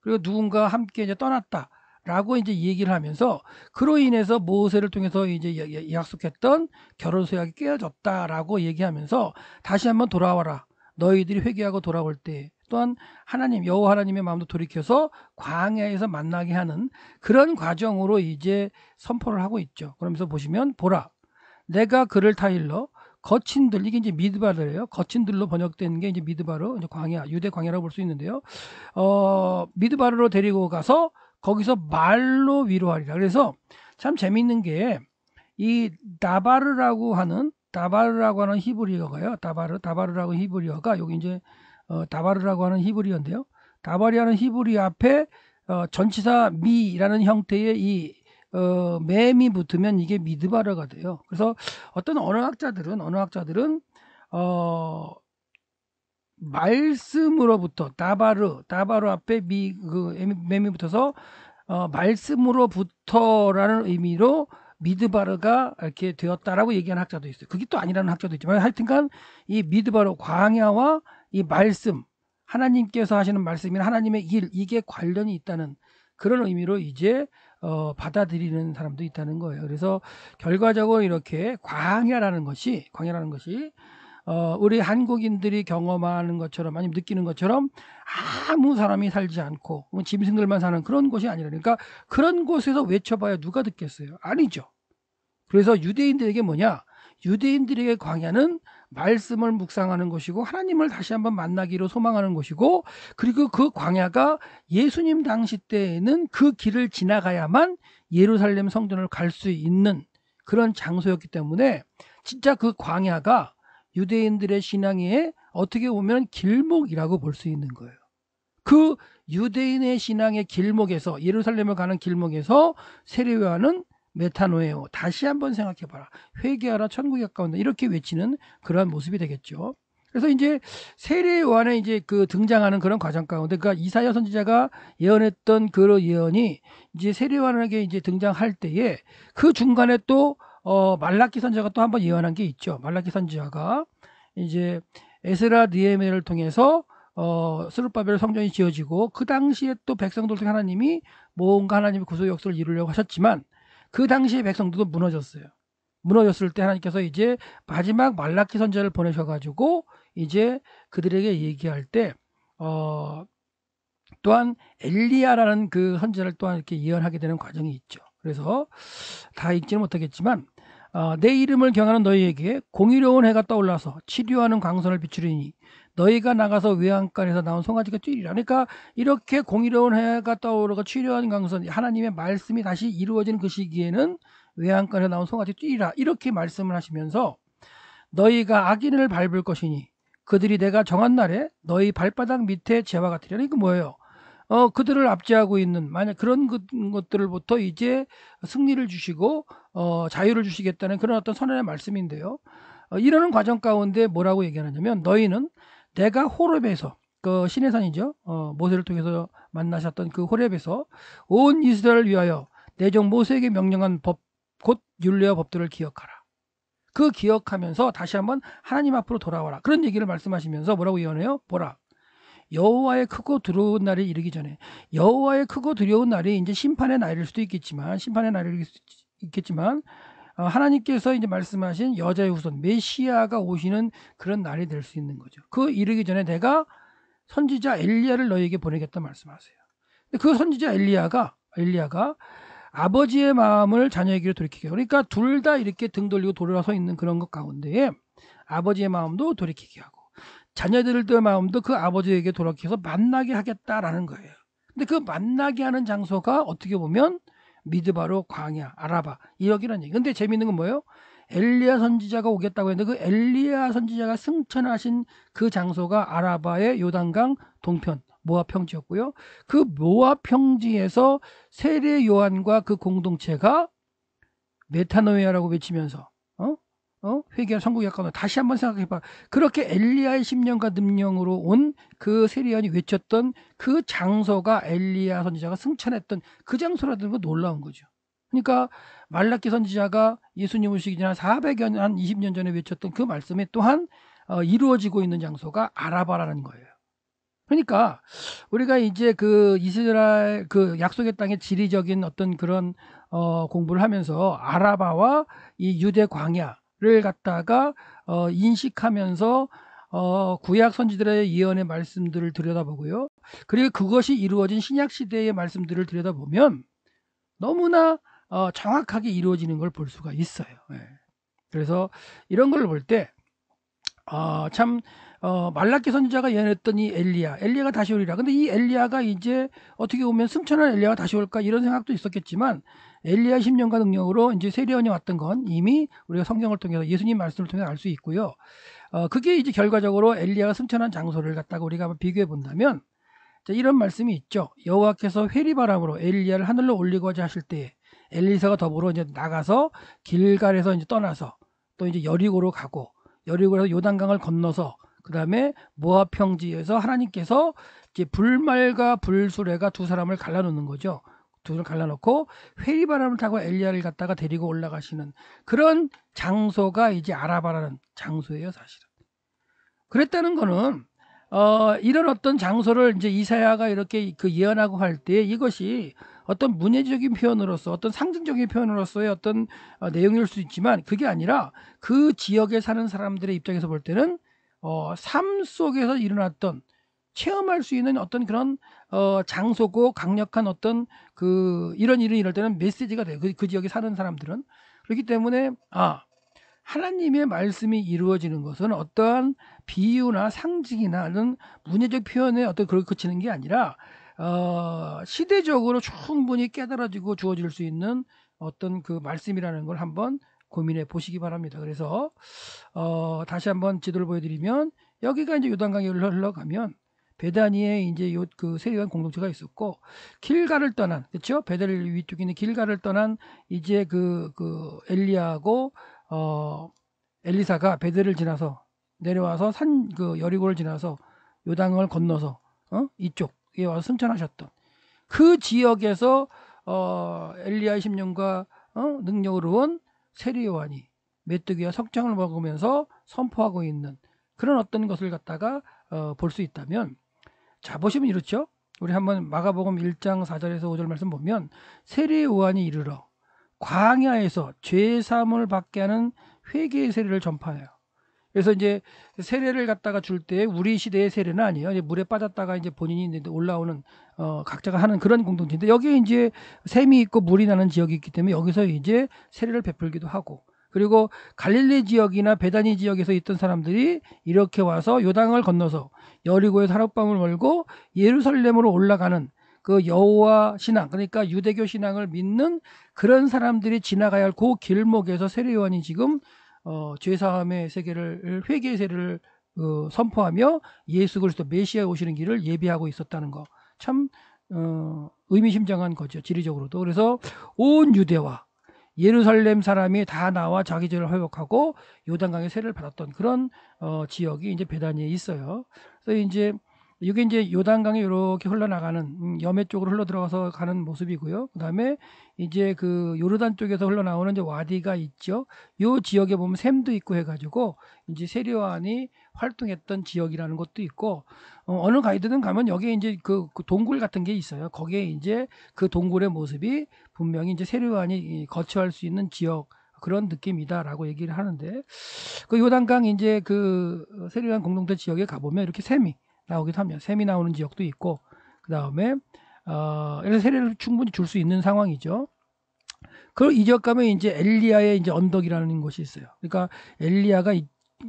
그리고 누군가 함께 이제 떠났다. 라고 이제 얘기를 하면서 그로 인해서 모세를 통해서 이제 약속했던 결혼 서약이 깨어졌다라고 얘기하면서 다시 한번 돌아와라. 너희들이 회개하고 돌아올 때 또한 하나님 여호와 하나님의 마음도 돌이켜서 광야에서 만나게 하는 그런 과정으로 이제 선포를 하고 있죠. 그러면서 보시면 보라, 내가 그를 타일러 거친 들, 이게 이제 미드바르예요. 거친 들로 번역된 게 이제 미드바르, 이제 광야, 유대 광야라고 볼 수 있는데요. 미드바르로 데리고 가서 거기서 말로 위로하리라. 그래서 참 재미있는 게 이 다바르라고 하는 히브리어가요. 다바르라고 히브리어가 여기 이제 다바르라고 하는 히브리어인데요. 다바리라는 히브리어 앞에 전치사 미라는 형태의 이 맴이 붙으면 이게 미드바르가 돼요. 그래서 어떤 언어학자들은 말씀으로부터 다바르 앞에 맴이 붙어서 말씀으로부터라는 의미로 미드바르가 이렇게 되었다라고 얘기하는 학자도 있어요. 그게 또 아니라는 학자도 있지만 하여튼간 이 미드바르 광야와 이 말씀, 하나님께서 하시는 말씀이나 하나님의 일, 이게 관련이 있다는 그런 의미로 이제 받아들이는 사람도 있다는 거예요. 그래서 결과적으로 이렇게 광야라는 것이 우리 한국인들이 경험하는 것처럼 아니면 느끼는 것처럼 아무 사람이 살지 않고 짐승들만 사는 그런 곳이 아니라, 그러니까 그런 곳에서 외쳐봐야 누가 듣겠어요? 아니죠. 그래서 유대인들에게 뭐냐? 유대인들에게 광야는 말씀을 묵상하는 것이고 하나님을 다시 한번 만나기로 소망하는 것이고, 그리고 그 광야가 예수님 당시 때에는 그 길을 지나가야만 예루살렘 성전을 갈 수 있는 그런 장소였기 때문에 진짜 그 광야가 유대인들의 신앙에 어떻게 보면 길목이라고 볼 수 있는 거예요. 그 유대인의 신앙의 길목에서, 예루살렘을 가는 길목에서 세례요한은 메타노에오, 다시 한번 생각해봐라, 회개하라, 천국이 가까운다, 이렇게 외치는 그러한 모습이 되겠죠. 그래서 이제 세례요한에 이제 그 등장하는 그런 과정 가운데, 그러니까 이사야 선지자가 예언했던 그 예언이 이제 세례요한에게 이제 등장할 때에 그 중간에 또 말라기 선지자가 또 한번 예언한 게 있죠. 말라기 선지자가 이제 에스라 느헤미야를 통해서 스룹바벨 성전이 지어지고 그 당시에 또 백성들 중에 하나님이 뭔가 하나님의 구속 역사를 이루려고 하셨지만 그 당시에 백성들도 무너졌어요. 무너졌을 때 하나님께서 이제 마지막 말라기 선지자를 보내셔가지고 이제 그들에게 얘기할 때 또한 엘리야라는 그 선지자를 또한 이렇게 예언하게 되는 과정이 있죠. 그래서 다 읽지는 못하겠지만 내 이름을 경하는 너희에게 공의로운 해가 떠올라서 치료하는 광선을 비추리니 너희가 나가서 외양간에서 나온 송아지가 뛰리라. 그러니까 이렇게 공의로운 해가 떠오르고 치료하는 광선, 하나님의 말씀이 다시 이루어진 그 시기에는 외양간에서 나온 송아지 뛰리라, 이렇게 말씀을 하시면서 너희가 악인을 밟을 것이니 그들이 내가 정한 날에 너희 발바닥 밑에 재와 같으리라. 이거 뭐예요? 그들을 압제하고 있는 만약 그런 것들로부터 이제 승리를 주시고 자유를 주시겠다는 그런 어떤 선언의 말씀인데요. 이러는 과정 가운데 뭐라고 얘기하냐면 너희는 내가 호렙에서 그 신의 산이죠. 모세를 통해서 만나셨던 그 호렙에서 온 이스라엘을 위하여 내 종 모세에게 명령한 법 곧 율례와 법들을 기억하라. 그 기억하면서 다시 한번 하나님 앞으로 돌아와라. 그런 얘기를 말씀하시면서 뭐라고 예언해요? 보라. 여호와의 크고 두려운 날이 이르기 전에 여호와의 크고 두려운 날이 이제 심판의 날일 수도 있겠지만 하나님께서 이제 말씀하신 여자의 후손 메시아가 오시는 그런 날이 될 수 있는 거죠. 그 이르기 전에 내가 선지자 엘리야를 너희에게 보내겠다 말씀하세요. 그 선지자 엘리야가 아버지의 마음을 자녀에게로 돌이키게. 그러니까 둘 다 이렇게 등 돌리고 돌아서 있는 그런 것 가운데에 아버지의 마음도 돌이키게 하고 자녀들의 마음도 그 아버지에게 돌이켜서 만나게 하겠다라는 거예요. 근데 그 만나게 하는 장소가 어떻게 보면 미드바로 광야, 아라바 여기라는 얘기. 근데 재밌는 건 뭐예요? 엘리야 선지자가 오겠다고 했는데 그 엘리야 선지자가 승천하신 그 장소가 아라바의 요단강 동편 모압 평지였고요. 그 모압 평지에서 세례 요한과 그 공동체가 메타노이아라고 외치면서 회개할 천국에 가까운 다시 한번 생각해봐. 그렇게 엘리야의 심령과 능력으로 온 그 세례 요한이 외쳤던 그 장소가 엘리야 선지자가 승천했던 그 장소라는 거 놀라운 거죠. 그러니까 말라기 선지자가 예수님 오시기 전에 400여 년, 한 20년 전에 외쳤던 그 말씀이 또한 이루어지고 있는 장소가 아라바라는 거예요. 그러니까 우리가 이제 그 이스라엘 그 약속의 땅의 지리적인 어떤 그런 공부를 하면서 아라바와 이 유대 광야를 갖다가 인식하면서 구약 선지들의 예언의 말씀들을 들여다보고요. 그리고 그것이 이루어진 신약 시대의 말씀들을 들여다보면 너무나 정확하게 이루어지는 걸 볼 수가 있어요. 예. 그래서 이런 걸 볼 때 참 말라기 선지자가 예언했던 이 엘리야가 다시 오리라. 근데 이 엘리야가 이제 어떻게 보면 승천한 엘리야가 다시 올까 이런 생각도 있었겠지만 엘리야 10년간 능력으로 이제 세례원이 왔던 건 이미 우리가 성경을 통해서 예수님 말씀을 통해서 알 수 있고요. 그게 이제 결과적으로 엘리야가 승천한 장소를 갖다가 우리가 한번 비교해 본다면 이런 말씀이 있죠. 여호와께서 회리바람으로 엘리야를 하늘로 올리고자 하실 때에 엘리사가 더불어 이제 나가서 길갈에서 이제 떠나서 또 이제 여리고로 가고 여리고에서 요단강을 건너서 그 다음에 모압 평지에서 하나님께서 이제 불말과 불수레가 두 사람을 갈라놓는 거죠. 두 사람을 갈라놓고 회리바람을 타고 엘리야를 갖다가 데리고 올라가시는 그런 장소가 이제 아라바라는 장소예요, 사실은. 그랬다는 거는 이런 어떤 장소를 이제 이사야가 이렇게 그 예언하고 할 때 이것이 어떤 문예적인 표현으로서 어떤 상징적인 표현으로서의 어떤 내용일 수 있지만 그게 아니라 그 지역에 사는 사람들의 입장에서 볼 때는 삶 속에서 일어났던 체험할 수 있는 어떤 그런 장소고 강력한 어떤 그 이런 일이 이럴 때는 메시지가 돼요. 그 지역에 사는 사람들은. 그렇기 때문에 하나님의 말씀이 이루어지는 것은 어떠한 비유나 상징이나 이런 문예적 표현에 어떤 그걸 그치는 게 아니라 시대적으로 충분히 깨달아지고 주어질 수 있는 어떤 그 말씀이라는 걸 한번 고민해 보시기 바랍니다. 그래서 다시 한번 지도를 보여드리면 여기가 이제 요단강을 흘러가면 베다니에 이제 그 세례요한 공동체가 있었고 길갈을 떠난 그렇죠? 베델 위쪽에 있는 길갈을 떠난 이제 그 엘리야하고 엘리사가 베델을 지나서 내려와서 그 여리고를 지나서 요단강을 건너서 이쪽에 와서 승천하셨던 그 지역에서 엘리야의 심령과 능력으로 온 세례 요한이 메뚜기와 석장을 먹으면서 선포하고 있는 그런 어떤 것을 갖다가 볼 수 있다면 자 보시면 이렇죠. 우리 한번 마가복음 1장 4절에서 5절 말씀 보면 세례 요한이 이르러 광야에서 죄 사함을 받게 하는 회개의 세례를 전파해요. 그래서 이제 세례를 갖다가 줄 때 우리 시대의 세례는 아니에요. 이제 물에 빠졌다가 이제 본인이 이제 올라오는 각자가 하는 그런 공동체인데 여기에 이제 샘이 있고 물이 나는 지역이 있기 때문에 여기서 이제 세례를 베풀기도 하고 그리고 갈릴리 지역이나 베다니 지역에서 있던 사람들이 이렇게 와서 요단강을 건너서 여리고에서 하룻밤을 멀고 예루살렘으로 올라가는 그 여호와 신앙 그러니까 유대교 신앙을 믿는 그런 사람들이 지나가야 할 그 길목에서 세례 요한이 지금 죄사함의 세계를 회개의 세례를 선포하며 예수 그리스도 메시아 오시는 길을 예비하고 있었다는 거 참 의미심장한 거죠. 지리적으로도. 그래서 온 유대와 예루살렘 사람이 다 나와 자기 죄를 회복하고 요단강의 세례를 받았던 그런 지역이 이제 베다니에 있어요. 그래서 이제 이게 이제 요단강이 이렇게 흘러나가는 여매 쪽으로 흘러 들어가서 가는 모습이고요. 그다음에 이제 그 요르단 쪽에서 흘러나오는 이제 와디가 있죠. 요 지역에 보면 샘도 있고 해가지고 이제 세례요한이 활동했던 지역이라는 것도 있고 어느 가이드든 가면 여기에 이제 그 동굴 같은 게 있어요. 거기에 이제 그 동굴의 모습이 분명히 이제 세례요한이 거처할 수 있는 지역 그런 느낌이다라고 얘기를 하는데 그 요단강 이제 그 세례요한 공동체 지역에 가보면 이렇게 샘이 나오기도 합니다. 샘이 나오는 지역도 있고 그 다음에 그래서 세례를 충분히 줄 수 있는 상황이죠. 그 이 지역 가면 이제 엘리야의 이제 언덕이라는 곳이 있어요. 그러니까 엘리야가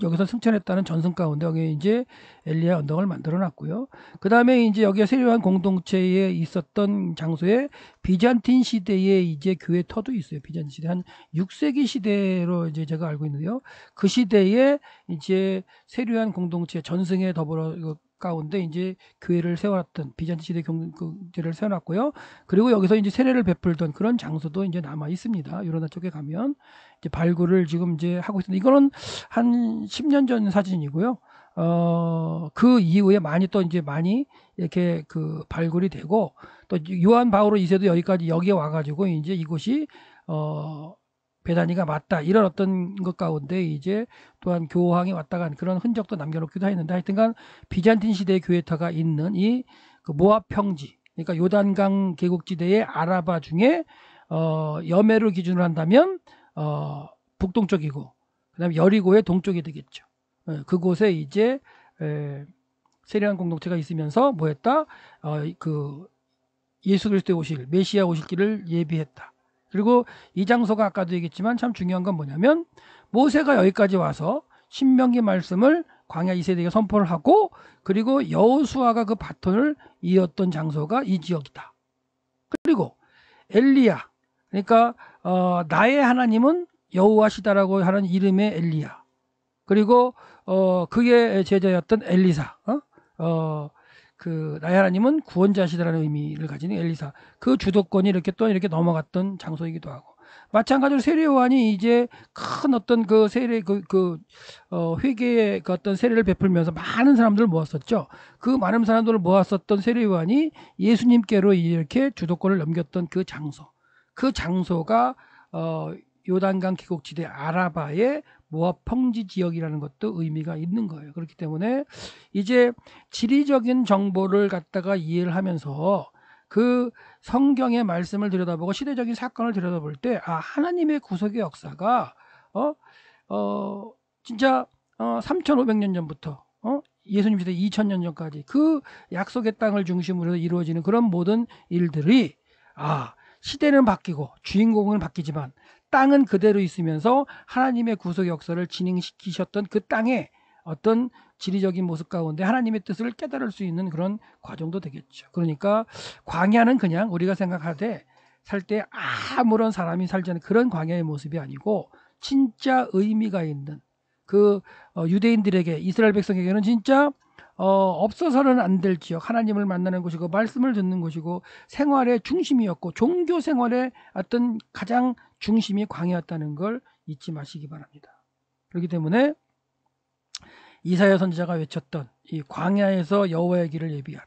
여기서 승천했다는 전승 가운데 여기 이제 엘리야 언덕을 만들어 놨고요. 그 다음에 이제 여기에 세례요한 공동체에 있었던 장소에 비잔틴 시대의 이제 교회 터도 있어요. 비잔틴 시대 한 6세기 시대로 이제 제가 알고 있는데요. 그 시대에 이제 세례요한 공동체 전승에 더불어 가운데 이제 교회를 세워놨던 비잔틴 시대 교회를 세워놨고요. 그리고 여기서 이제 세례를 베풀던 그런 장소도 이제 남아 있습니다. 요런 쪽에 가면 이제 발굴을 지금 이제 하고 있습니다. 이거는 한 10년 전 사진이고요. 그 이후에 많이 이렇게 그 발굴이 되고 또 요한 바오로 2세도 여기에 와가지고 이제 이곳이 베다니가 맞다 이런 어떤 것 가운데 이제 또한 교황이 왔다 간 그런 흔적도 남겨놓기도 했는데 하여튼간 비잔틴 시대의 교회터가 있는 이 그 모압 평지 그러니까 요단강 계곡지대의 아라바 중에 여매를 기준으로 한다면 북동쪽이고 그다음에 여리고의 동쪽이 되겠죠. 그곳에 이제 세례요한 공동체가 있으면서 뭐했다? 그 예수 그리스도의 오실 메시아 오실 길을 예비했다. 그리고 이 장소가 아까도 얘기했지만 참 중요한 건 뭐냐면 모세가 여기까지 와서 신명기 말씀을 광야 2세대에게 선포를 하고 그리고 여호수아가 그 바톤을 이었던 장소가 이 지역이다. 그리고 엘리야 그러니까 나의 하나님은 여호와시다라고 하는 이름의 엘리야 그리고 그의 제자였던 엘리사 그 나의 하나님은 구원자시다라는 의미를 가지는 엘리사 그 주도권이 이렇게 넘어갔던 장소이기도 하고 마찬가지로 세례요한이 이제 큰 어떤 그 세례 회개의 그 어떤 세례를 베풀면서 많은 사람들을 모았었죠. 그 많은 사람들을 모았었던 세례요한이 예수님께로 이렇게 주도권을 넘겼던 그 장소가 요단강 계곡지대 아라바의 모압 평지 지역이라는 것도 의미가 있는 거예요. 그렇기 때문에 이제 지리적인 정보를 갖다가 이해를 하면서 그 성경의 말씀을 들여다보고 시대적인 사건을 들여다볼 때 하나님의 구속의 역사가 진짜 3,500년 전부터 예수님 시대 2,000년 전까지 그 약속의 땅을 중심으로 이루어지는 그런 모든 일들이 시대는 바뀌고 주인공은 바뀌지만 땅은 그대로 있으면서 하나님의 구속 역사를 진행시키셨던 그 땅의 어떤 지리적인 모습 가운데 하나님의 뜻을 깨달을 수 있는 그런 과정도 되겠죠. 그러니까 광야는 그냥 우리가 생각하되 살 때 아무런 사람이 살지 않는 그런 광야의 모습이 아니고 진짜 의미가 있는 그 유대인들에게 이스라엘 백성에게는 진짜 없어서는 안 될 지역 하나님을 만나는 곳이고 말씀을 듣는 곳이고 생활의 중심이었고 종교 생활의 어떤 가장 중심이 광야였다는 걸 잊지 마시기 바랍니다. 그렇기 때문에 이사야 선지자가 외쳤던 이 광야에서 여호와의 길을 예비하라.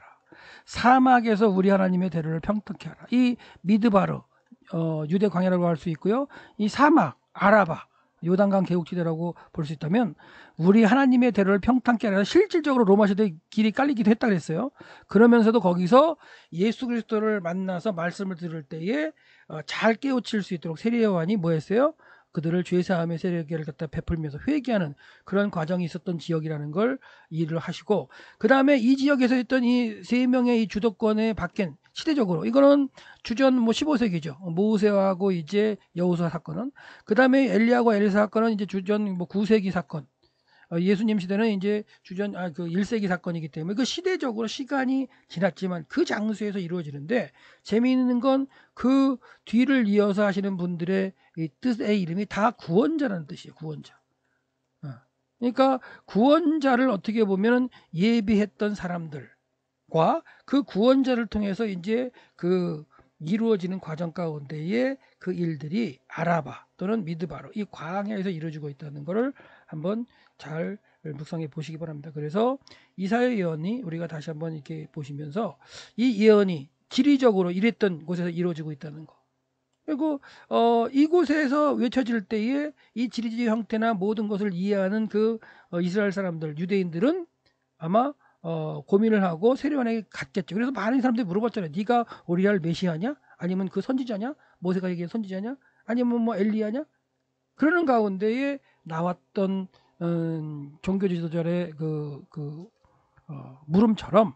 사막에서 우리 하나님의 대로를 평탄케 하라. 이 미드바르 유대 광야라고 할 수 있고요. 이 사막 아라바 요단강 계곡지대라고 볼 수 있다면 우리 하나님의 대로를 평탄케 하라. 실질적으로 로마 시대 길이 깔리기도 했다 그랬어요. 그러면서도 거기서 예수 그리스도를 만나서 말씀을 들을 때에 잘 깨우칠 수 있도록 세례요한이 뭐 했어요? 그들을 죄사함의 세례를 갖다 베풀면서 회개하는 그런 과정이 있었던 지역이라는 걸 이해를 하시고 그 다음에 이 지역에서 있던 이 세 명의 이 주도권에 바뀐 시대적으로 이거는 주전 15세기죠. 모세하고 이제 여호수아 사건은 그 다음에 엘리야하고 엘리사 사건은 이제 주전 9세기 사건. 예수님 시대는 이제 주전 그 1세기 사건이기 때문에 그 시대적으로 시간이 지났지만 그 장소에서 이루어지는데 재미있는 건 그 뒤를 이어서 하시는 분들의 이 뜻의 이름이 다 구원자라는 뜻이에요. 구원자. 그러니까 구원자를 어떻게 보면 예비했던 사람들과 그 구원자를 통해서 이제 그 이루어지는 과정 가운데에 그 일들이 아라바 또는 미드바로 이 광야에서 이루어지고 있다는 것을 한번 잘 묵상해 보시기 바랍니다. 그래서 이사야 예언이 우리가 다시 한번 이렇게 보시면서 이 예언이 지리적으로 이랬던 곳에서 이루어지고 있다는 거. 그리고 이곳에서 외쳐질 때에 이 지리적 형태나 모든 것을 이해하는 그 이스라엘 사람들, 유대인들은 아마 고민을 하고 세례요한에게 갔겠죠. 그래서 많은 사람들이 물어봤잖아요. 네가 오리알 메시아냐? 아니면 그 선지자냐? 모세가 얘기한 선지자냐? 아니면 뭐 엘리야냐? 그러는 가운데에 나왔던 종교 지도자의 물음처럼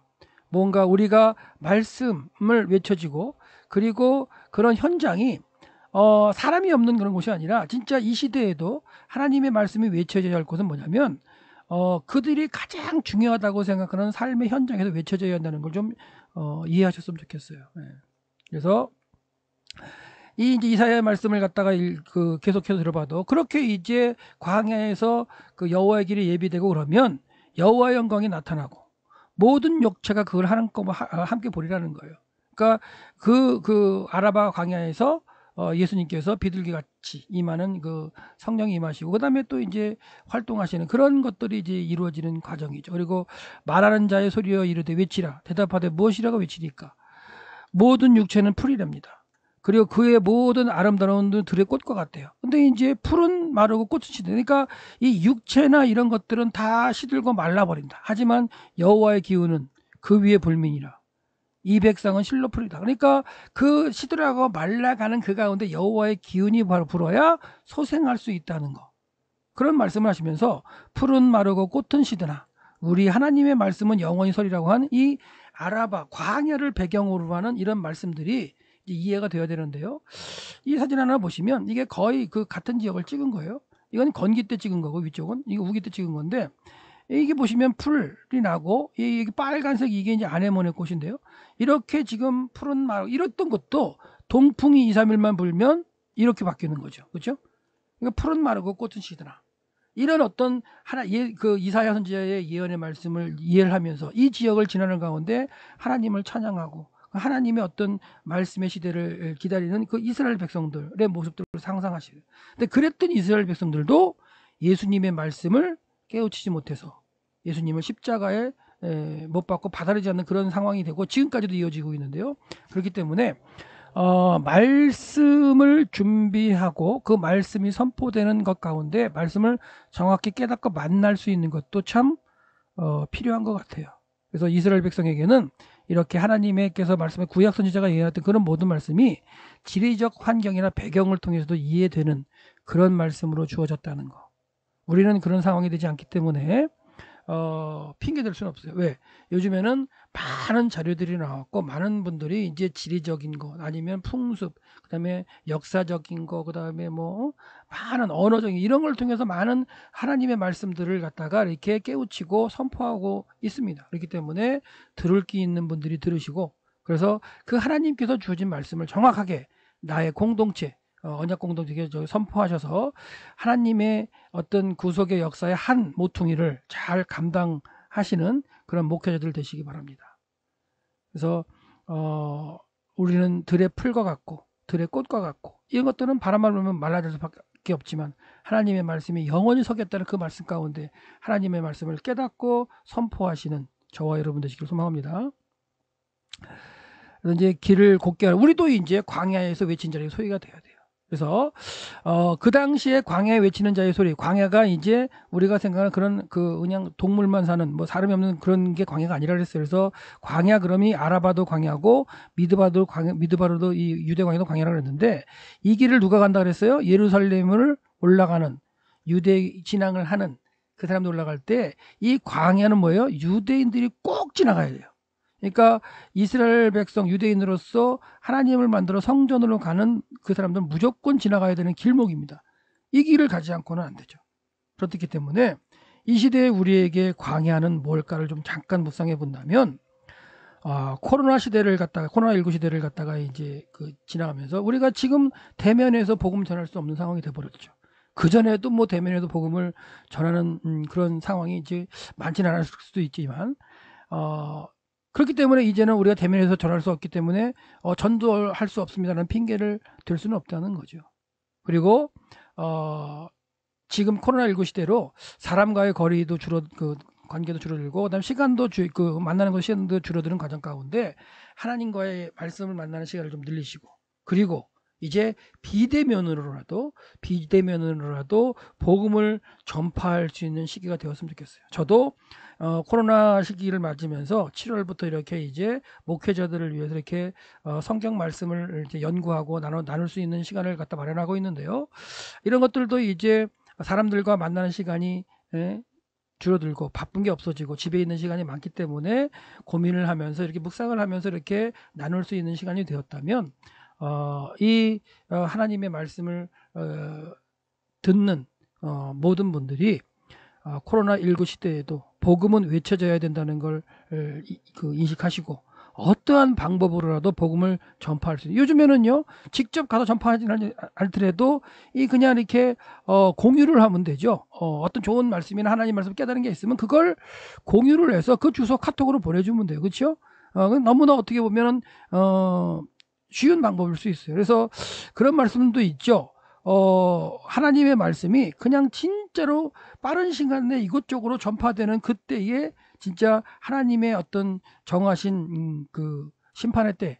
뭔가 우리가 말씀을 외쳐지고 그리고 그런 현장이 사람이 없는 그런 곳이 아니라 진짜 이 시대에도 하나님의 말씀이 외쳐져야 할 곳은 뭐냐면 그들이 가장 중요하다고 생각하는 삶의 현장에서 외쳐져야 한다는 걸 좀 이해하셨으면 좋겠어요. 네. 그래서 이 이제 이사야의 말씀을 갖다가 계속해서 들어봐도 그렇게 이제 광야에서 그 여호와의 길이 예비되고 그러면 여호와의 영광이 나타나고 모든 육체가 그걸 함께 보리라는 거예요. 그러니까 그 아라바 광야에서 예수님께서 비둘기같이 임하는 그 성령이 임하시고 그다음에 또 이제 활동하시는 그런 것들이 이제 이루어지는 과정이죠. 그리고 말하는 자의 소리여 이르되 외치라 대답하되 무엇이라고 외치리까 모든 육체는 풀이랍니다. 그리고 그의 모든 아름다운 들의 꽃과 같대요. 근데 이제 풀은 마르고 꽃은 시들. 그러니까 이 육체나 이런 것들은 다 시들고 말라버린다. 하지만 여호와의 기운은 그 위에 불민이라. 이 백성은 실로 풀이다. 그러니까 그 시들어가고 말라가는 그 가운데 여호와의 기운이 바로 불어야 소생할 수 있다는 거. 그런 말씀을 하시면서 풀은 마르고 꽃은 시드나 우리 하나님의 말씀은 영원히 서리라고 한 이 아라바 광야를 배경으로 하는 이런 말씀들이 이해가 되어야 되는데요. 이 사진 하나 보시면 이게 거의 그 같은 지역을 찍은 거예요. 이건 건기 때 찍은 거고 위쪽은 이거 우기 때 찍은 건데 이게 보시면 풀이 나고 이게 빨간색 이게 이제 아네모네 꽃인데요. 이렇게 지금 푸른 말 이랬던 것도 동풍이 2, 3일만 불면 이렇게 바뀌는 거죠. 그렇죠? 그러니까 푸른 마르고 꽃은 시드나. 이런 어떤 그 이사야 선지자의 예언의 말씀을 이해를 하면서 이 지역을 지나는 가운데 하나님을 찬양하고 하나님의 어떤 말씀의 시대를 기다리는 그 이스라엘 백성들의 모습들을 상상하시고 근데 그랬던 이스라엘 백성들도 예수님의 말씀을 깨우치지 못해서 예수님을 십자가에 못 박고 받아들이지 않는 그런 상황이 되고 지금까지도 이어지고 있는데요. 그렇기 때문에 말씀을 준비하고 그 말씀이 선포되는 것 가운데 말씀을 정확히 깨닫고 만날 수 있는 것도 참 필요한 것 같아요. 그래서 이스라엘 백성에게는 이렇게 하나님께서 말씀에 구약 선지자가 예언했던 그런 모든 말씀이 지리적 환경이나 배경을 통해서도 이해되는 그런 말씀으로 주어졌다는 거. 우리는 그런 상황이 되지 않기 때문에 핑계 댈 수는 없어요. 왜? 요즘에는 많은 자료들이 나왔고 많은 분들이 이제 지리적인 것 아니면 풍습 그다음에 역사적인 거 그다음에 뭐 많은 언어적인 이런 걸 통해서 많은 하나님의 말씀들을 갖다가 이렇게 깨우치고 선포하고 있습니다. 그렇기 때문에 들을 기 있는 분들이 들으시고 그래서 그 하나님께서 주어진 말씀을 정확하게 나의 공동체 언약 공동체에 선포하셔서 하나님의 어떤 구속의 역사의 한 모퉁이를 잘 감당하시는 그런 목회자들 되시기 바랍니다. 그래서 우리는 들의 풀과 같고 들의 꽃과 같고 이런 것들은 바람만 불면 말라질 수밖에 없지만 하나님의 말씀이 영원히 서겠다는 그 말씀 가운데 하나님의 말씀을 깨닫고 선포하시는 저와 여러분 되시기를 소망합니다. 그래서 이제 길을 곧게 하는 우리도 이제 광야에서 외친 자리에 소리가 돼야 돼요. 그래서 그 당시에 광야에 외치는 자의 소리, 광야가 이제 우리가 생각하는 그런 그냥 동물만 사는 뭐 사람이 없는 그런 게 광야가 아니라 그랬어요. 그래서 광야 그럼이 아라바도 광야고 미드바로도 이 유대 광야도 광야라 그랬는데 이 길을 누가 간다 그랬어요? 예루살렘을 올라가는 유대 진앙을 하는 그 사람들 올라갈 때 이 광야는 뭐예요? 유대인들이 꼭 지나가야 돼요. 그러니까 이스라엘 백성 유대인으로서 하나님을 만들어 성전으로 가는 그 사람들은 무조건 지나가야 되는 길목입니다. 이 길을 가지 않고는 안 되죠. 그렇기 때문에 이 시대에 우리에게 광야는 뭘까를 좀 잠깐 묵상해 본다면 코로나19 시대를 갖다가 이제 지나가면서 우리가 지금 대면에서 복음 전할 수 없는 상황이 돼 버렸죠. 그전에도 뭐 대면에도 복음을 전하는 그런 상황이 이제 많지는 않을 수도 있지만 그렇기 때문에 이제는 우리가 대면에서 전할 수 없기 때문에 전도할 수 없습니다라는 핑계를 댈 수는 없다는 거죠. 그리고 지금 코로나19 시대로 사람과의 거리도 관계도 줄어들고 그다음 시간도 만나는 것 시간도 줄어드는 과정 가운데 하나님과의 말씀을 만나는 시간을 좀 늘리시고, 그리고 이제 비대면으로라도 복음을 전파할 수 있는 시기가 되었으면 좋겠어요. 저도 코로나 시기를 맞으면서 7월부터 이렇게 이제 목회자들을 위해서 이렇게 성경 말씀을 이제 연구하고 나눌 수 있는 시간을 갖다 마련하고 있는데요. 이런 것들도 이제 사람들과 만나는 시간이 줄어들고 바쁜 게 없어지고 집에 있는 시간이 많기 때문에 고민을 하면서 이렇게 묵상을 하면서 이렇게 나눌 수 있는 시간이 되었다면 하나님의 말씀을 듣는 모든 분들이 코로나19 시대에도 복음은 외쳐져야 된다는 걸 인식하시고 어떠한 방법으로라도 복음을 전파할 수 있는, 요즘에는요 직접 가서 전파하지는 않더라도 그냥 이렇게 공유를 하면 되죠. 어떤 좋은 말씀이나 하나님 말씀 깨달은 게 있으면 그걸 공유를 해서 그 주소 카톡으로 보내주면 돼요. 그렇죠? 너무나 어떻게 보면은 쉬운 방법일 수 있어요. 그래서 그런 말씀도 있죠. 하나님의 말씀이 그냥 진짜로 빠른 시간 내에 이곳저곳으로 전파되는 그때에 진짜 하나님의 어떤 정하신 그 심판의 때,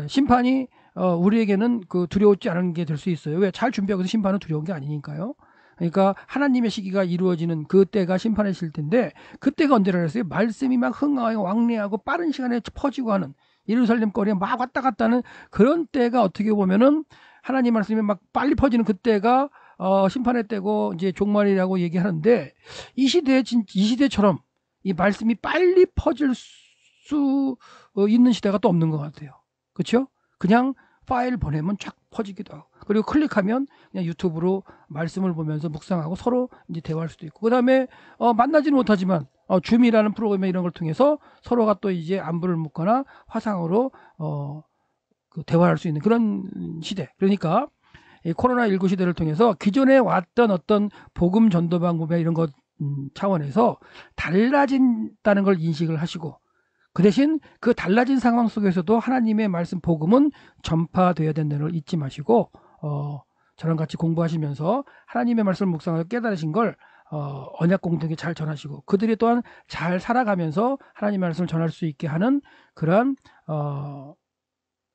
심판이 우리에게는 두려웠지 않은 게 될 수 있어요. 왜? 잘 준비하고 심판은 두려운 게 아니니까요. 그러니까 하나님의 시기가 이루어지는 그때가 심판의 실 텐데, 그때가 언제라 그랬어요? 말씀이 막 흥하고 왕래하고 빠른 시간에 퍼지고 하는, 예루살렘 거리에 막 왔다 갔다 하는 그런 때가 어떻게 보면은 하나님 말씀이 막 빨리 퍼지는 그때가 심판의 때고 이제 종말이라고 얘기하는데, 이 시대처럼 이 말씀이 빨리 퍼질 수 있는 시대가 또 없는 것 같아요. 그렇죠? 그냥 파일 보내면 쫙 퍼지기도 하고, 그리고 클릭하면 그냥 유튜브로 말씀을 보면서 묵상하고 서로 이제 대화할 수도 있고, 그다음에 만나지는 못하지만 줌이라는 프로그램 이런 걸 통해서 서로가 또 이제 안부를 묻거나 화상으로 대화할 수 있는 그런 시대. 그러니까 이 코로나19 시대를 통해서 기존에 왔던 어떤 복음 전도 방법이나 이런 것 차원에서 달라진다는 걸 인식을 하시고, 그 대신 그 달라진 상황 속에서도 하나님의 말씀 복음은 전파되어야 된다는 걸 잊지 마시고 저랑 같이 공부하시면서 하나님의 말씀을 묵상하고 깨달으신 걸 언약 공동에 잘 전하시고, 그들이 또한 잘 살아가면서 하나님의 말씀을 전할 수 있게 하는 그러한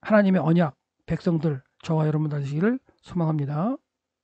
하나님의 언약 백성들 저와 여러분 되시기를 소망합니다.